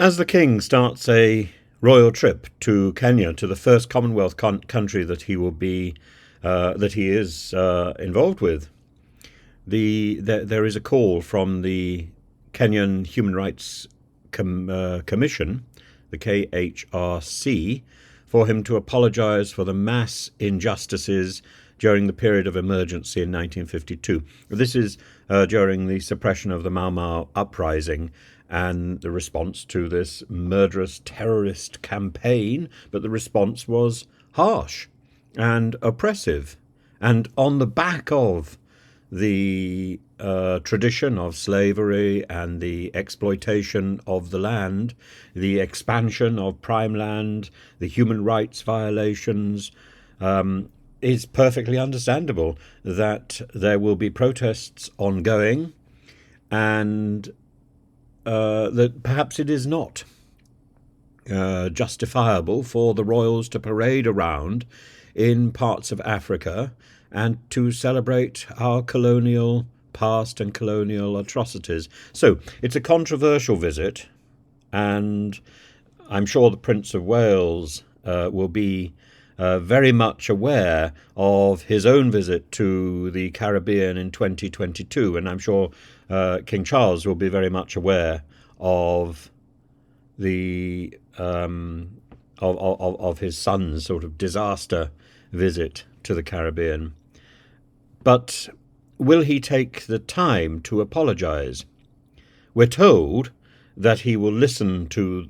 As the King starts a royal trip to Kenya, to the first Commonwealth country that he is involved with, there is a call from the Kenyan Human Rights Commission, the KHRC, for him to apologise for the mass injustices during the period of emergency in 1952. This is during the suppression of the Mau Mau uprising and the response to this murderous terrorist campaign, but the response was harsh and oppressive. And on the back of the tradition of slavery and the exploitation of the land, the expansion of prime land, the human rights violations, is perfectly understandable that there will be protests ongoing, and that perhaps it is not justifiable for the royals to parade around in parts of Africa and to celebrate our colonial past and colonial atrocities. So it's a controversial visit, and I'm sure the Prince of Wales will be very much aware of his own visit to the Caribbean in 2022, and I'm sure King Charles will be very much aware of the of his son's sort of disaster visit to the Caribbean. But will he take the time to apologise? We're told that he will listen to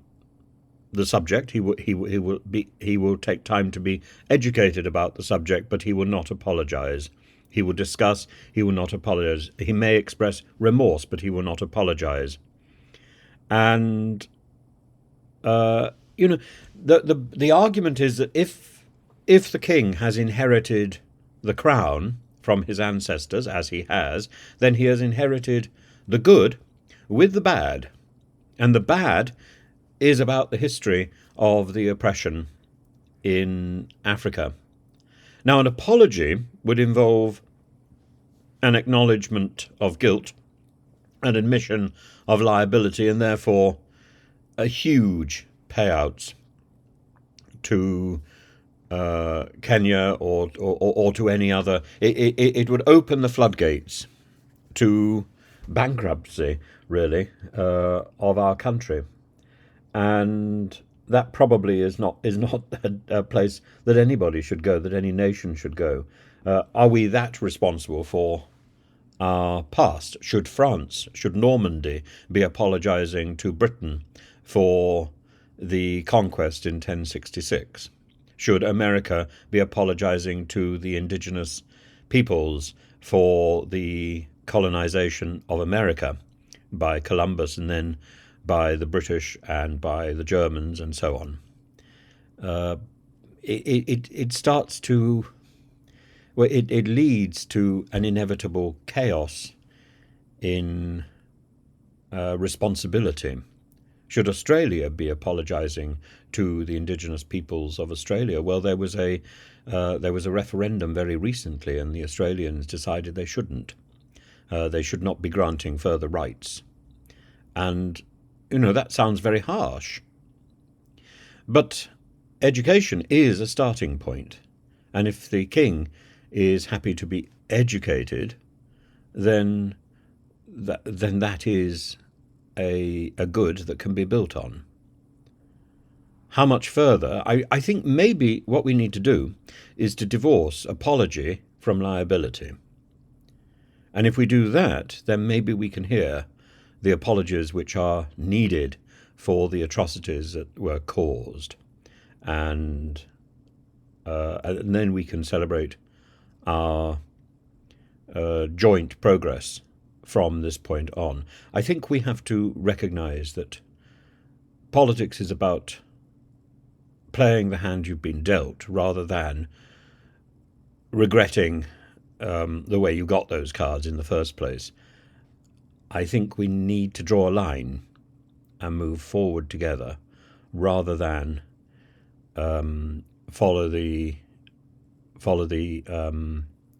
the subject. He will take time to be educated about the subject, but he will not apologise. He will discuss. He will not apologise. He may express remorse, but he will not apologise. And the argument is that if the king has inherited the crown from his ancestors, as he has, then he has inherited the good with the bad. And the bad is about the history of the oppression in Africa. Now, an apology would involve an acknowledgement of guilt, an admission of liability, and therefore a huge payouts to Kenya or to any other. It would open the floodgates to bankruptcy, really, of our country, and that probably is not a place that anybody should go, that any nation should go. Are we that responsible for our past? Should France, should Normandy be apologising to Britain for the conquest in 1066? Should America be apologising to the indigenous peoples for the colonization of America by Columbus and then by the British and by the Germans and so on? It starts to... Well, it leads to an inevitable chaos in responsibility. Should Australia be apologising to the indigenous peoples of Australia? Well, there was a referendum very recently, and the Australians decided they shouldn't. They should not be granting further rights. And, that sounds very harsh. But education is a starting point. And if the king is happy to be educated, then that is a good that can be built on. How much further? I think maybe what we need to do is to divorce apology from liability. And if we do that, then maybe we can hear the apologies which are needed for the atrocities that were caused. And then we can celebrate our joint progress from this point on. I think we have to recognise that politics is about playing the hand you've been dealt rather than regretting the way you got those cards in the first place. I think we need to draw a line and move forward together rather than follow the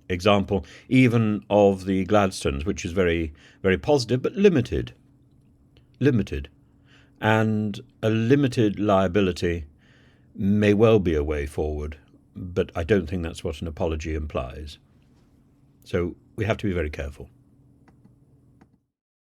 example even of the Gladstones, which is very, very positive but limited. and a limited liability may well be a way forward, but I don't think that's what an apology implies. So we have to be very careful.